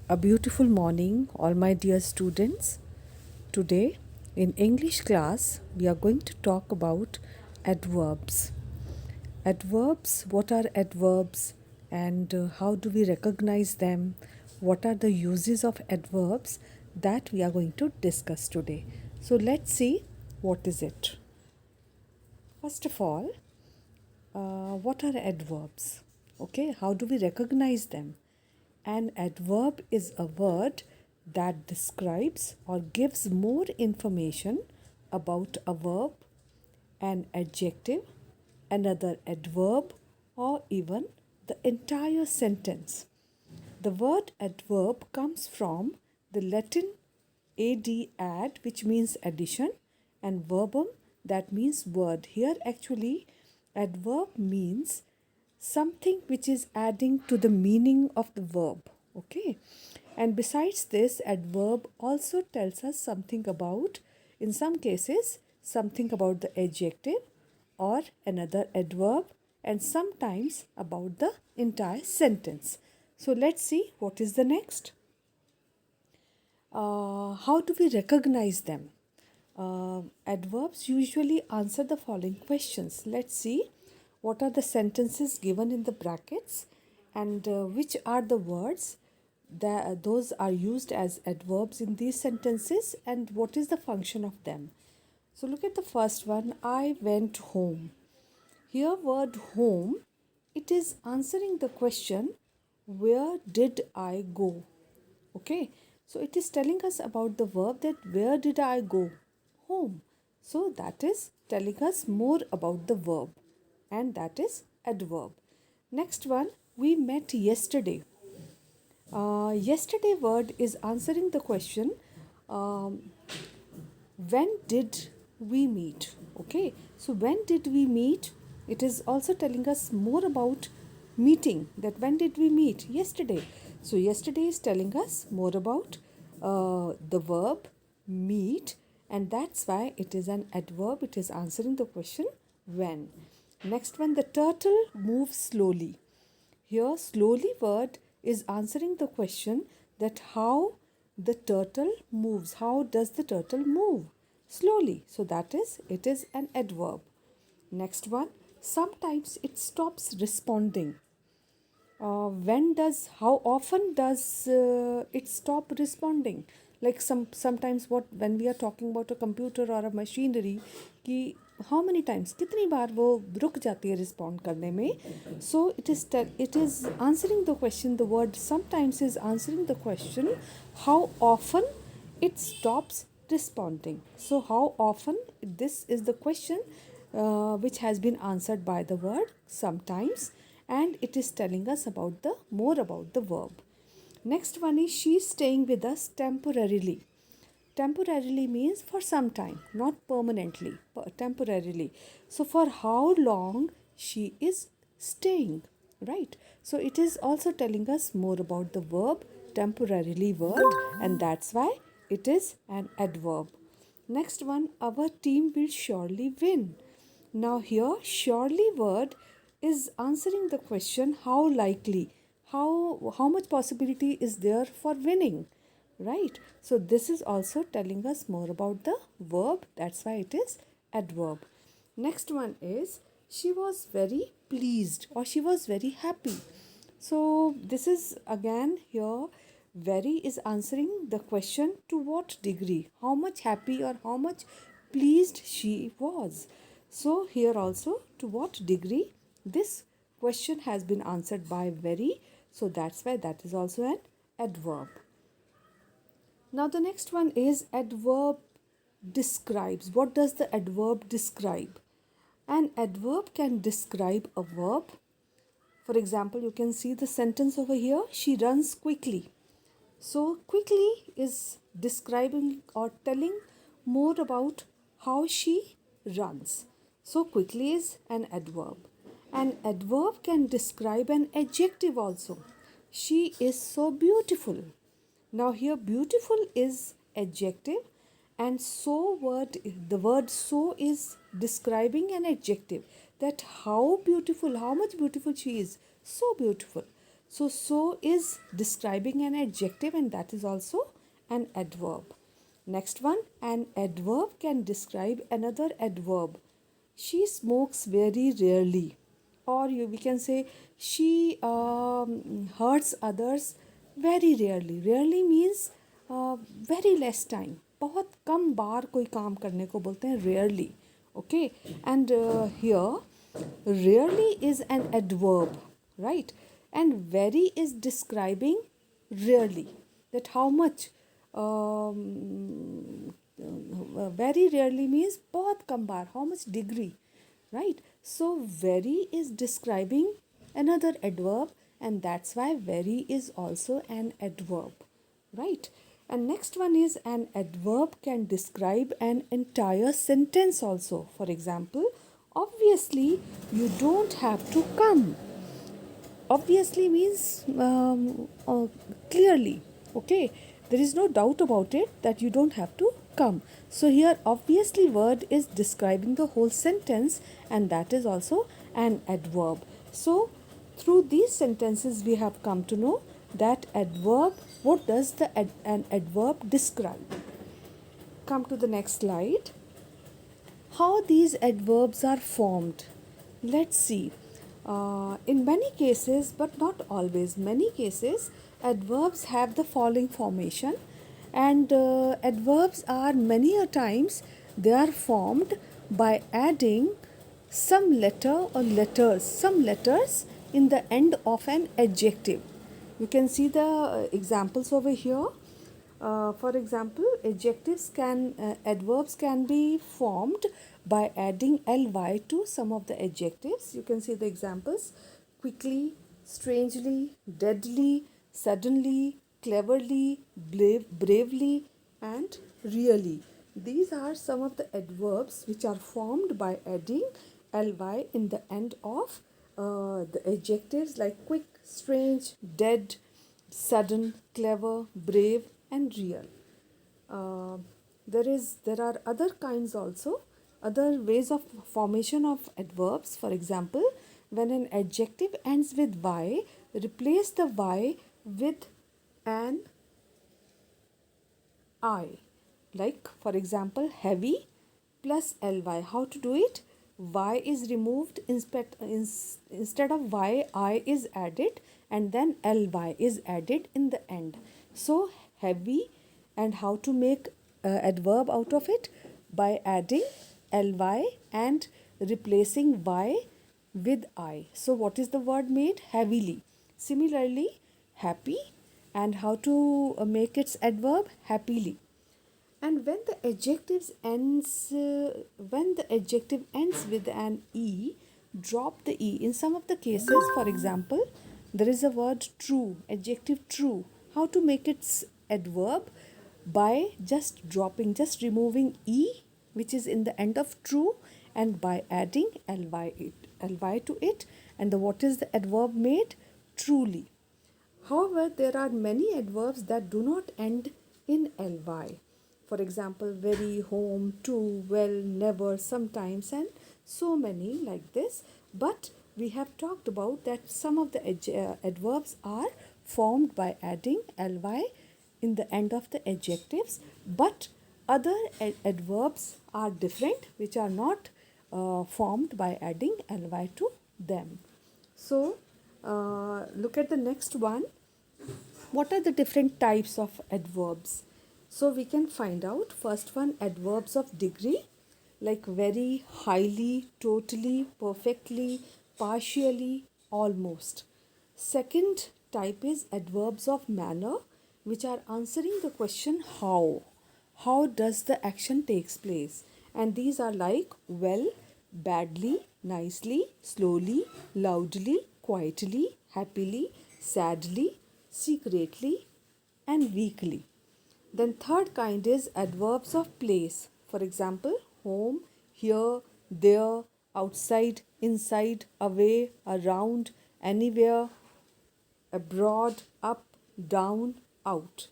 A beautiful morning, all my dear students. Today, in English class, we are going to talk about adverbs. Adverbs, what are adverbs and how do we recognize them? What are the uses of adverbs that we are going to discuss today? So, let's see what is it. First of all, what are adverbs? Okay, how do we recognize them? An adverb is a word that describes or gives more information about a verb, an adjective, another adverb, or even the entire sentence. The word adverb comes from the Latin ad, which means addition, and verbum, that means word. Here, actually, adverb means something which is adding to the meaning of the verb. Okay, and besides this, adverb also tells us something about, in some cases, something about the adjective or another adverb, and sometimes about the entire sentence. So let's see what is the next. How do we recognize them? Adverbs usually answer the following questions. Let's see what are the sentences given in the brackets and which are the words that those are used as adverbs in these sentences and what is the function of them. So look at the first one. I went home. Here, word home, it is answering the question, where did I go? Okay, so it is telling us about the verb that where did I go? Home. So that is telling us more about the verb, and that is adverb. Next one, we met yesterday. Yesterday word is answering the question, um, when did we meet? Okay, so when did we meet? It is also telling us more about meeting, that when did we meet? Yesterday. So yesterday is telling us more about the verb meet, and that's why it is an adverb. It is answering the question when. Next one, the turtle moves slowly. Here, slowly word is answering the question that how the turtle moves. How does the turtle move? Slowly. So that is, it is an adverb. Next one, sometimes it stops responding. How often does it stop responding? Like sometimes what when we are talking about a computer or a machinery, कि how many times, कितनी बार वो रुक जाती है respond करने में. So it is answering the question. The word sometimes is answering the question how often it stops responding. So how often, this is the question which has been answered by the word sometimes, and it is telling us about the more about the verb. Next one is she's staying with us temporarily. Temporarily means for some time, not permanently, but temporarily. So for how long she is staying, right? So it is also telling us more about the verb temporarily word, and that's why it is an adverb. Next one, our team will surely win. Now here surely word is answering the question how likely, how much possibility is there for winning, right? So this is also telling us more about the verb, that's why it is adverb. Next one is she was very pleased or she was very happy. So this is again here very is answering the question to what degree, how much happy or how much pleased she was. So here also to what degree this question has been answered by very, so that's why that is also an adverb. Now the next one is adverb describes. What does the adverb describe? An adverb can describe a verb. For example, you can see the sentence over here, she runs quickly. So quickly is describing or telling more about how she runs. So quickly is an adverb. An adverb can describe an adjective also. She is so beautiful. Now here beautiful is adjective, and the word so is describing an adjective, that how beautiful, how much beautiful she is, so beautiful. So is describing an adjective, and that is also an adverb. Next one, an adverb can describe another adverb. She smokes very rarely, or we can say she hurts others very rarely. Rarely means very less time. बहुत कम बार कोई काम करने को बोलते हैं rarely. Okay, and here rarely is an adverb, right? And very is describing rarely, that how much. Very rarely means बहुत कम बार, how much degree, right? So very is describing another adverb, and that's why very is also an adverb, right? And next one is an adverb can describe an entire sentence also. For example, obviously you don't have to come. Obviously means clearly, okay? There is no doubt about it that you don't have to come. So here obviously word is describing the whole sentence, and that is also an adverb. So through these sentences we have come to know that adverb, what does an adverb describe. Come to the next slide. How these adverbs are formed. Let's see. In many cases, but not always, many cases, adverbs have the following formation, and adverbs are many a times they are formed by adding some letter or letters, some letters in the end of an adjective. You can see the examples over here. For example, adverbs can be formed by adding ly to some of the adjectives. You can see the examples: quickly, strangely, deadly, suddenly, cleverly, bravely, and really. These are some of the adverbs which are formed by adding ly in the end of the adjectives like quick, strange, dead, sudden, clever, brave, and real. There are other kinds also, other ways of formation of adverbs. For example, when an adjective ends with y, replace the y with an I. Like for example, heavy plus ly. How to do it? Y is removed, instead of y, I is added, and then ly is added in the end. So heavy, and how to make adverb out of it? By adding ly and replacing y with I. So what is the word made? Heavily. Similarly, happy, and how to make its adverb? Happily. And when the adjective ends with an e, drop the e. In some of the cases, for example, there is a word true, adjective true. How to make its adverb? By just removing e, which is in the end of true, and by adding ly to it. And what is the adverb made? Truly. However, there are many adverbs that do not end in ly. For example, very, home, too, well, never, sometimes, and so many like this. But we have talked about that some of the adverbs are formed by adding ly in the end of the adjectives, but other adverbs are different, which are not formed by adding ly to them. So, look at the next one. What are the different types of adverbs? So we can find out. First one, adverbs of degree, like very, highly, totally, perfectly, partially, almost. Second type is adverbs of manner, which are answering the question how. How does the action takes place? And these are like well, badly, nicely, slowly, loudly, quietly, happily, sadly, secretly, and weakly. Then third kind is adverbs of place. For example, home, here, there, outside, inside, away, around, anywhere, abroad, up, down, out.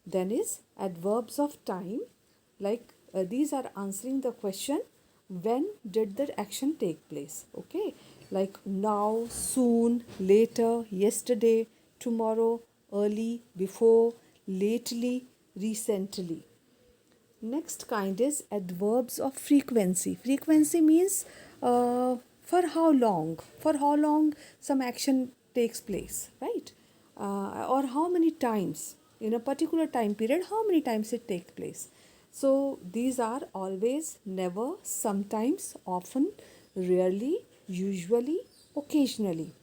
Then is adverbs of time, like these are answering the question when did the action take place. Okay, like now, soon, later, yesterday, tomorrow, early, before, lately, recently. Next kind is adverbs of frequency. Frequency means for how long? For how long some action takes place, right? Or how many times in a particular time period, how many times it takes place. So these are always, never, sometimes, often, rarely, usually, occasionally.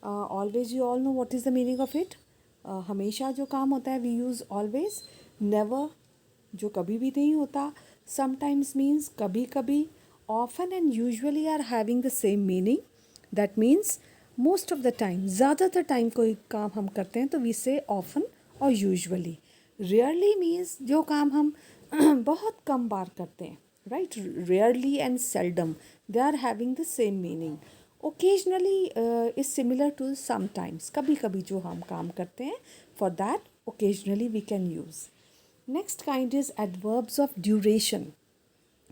Always, you all know what is the meaning of it. हमेशा जो काम होता है we use always. Never जो कभी भी नहीं होता. Sometimes means कभी कभी. Often and usually are having the same meaning. That means most of the time, ज़्यादातर टाइम कोई काम हम करते हैं तो we say often or usually. Rarely means जो काम हम बहुत कम बार करते हैं, right? Rarely and seldom, they are having the same meaning. Occasionally is similar to sometimes. कभी कभी जो हम काम करते हैं, for that occasionally we can use. Next kind is adverbs of duration.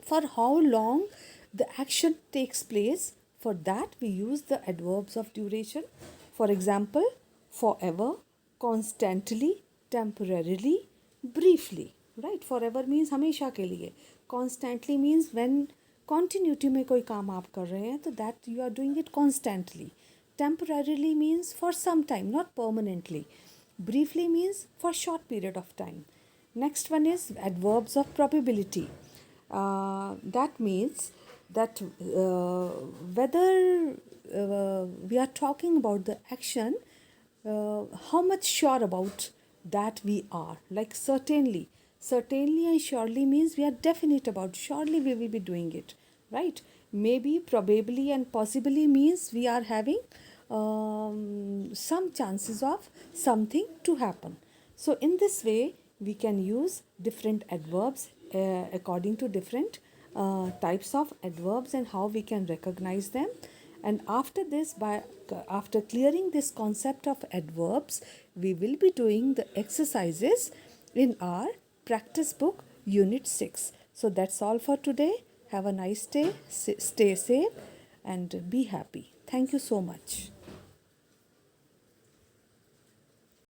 For how long the action takes place, for that we use the adverbs of duration. For example, forever, constantly, temporarily, briefly. Right? Forever means हमेशा के लिए. Constantly means when continuity में कोई काम आप कर रहे हैं तो that you are doing it constantly. Temporarily means for some time, not permanently. Briefly means for short period of time. Next one is adverbs of probability. That means that whether we are talking about the action, how much sure about that we are. Like certainly. Certainly and surely means we are definite about. Surely we will be doing it. Right? Maybe, probably and possibly means we are having some chances of something to happen. So in this way, we can use different adverbs according to different types of adverbs and how we can recognize them. And after this, after clearing this concept of adverbs, we will be doing the exercises in our practice book unit 6. So that's all for today. Have a nice day, stay safe and be happy. Thank you so much.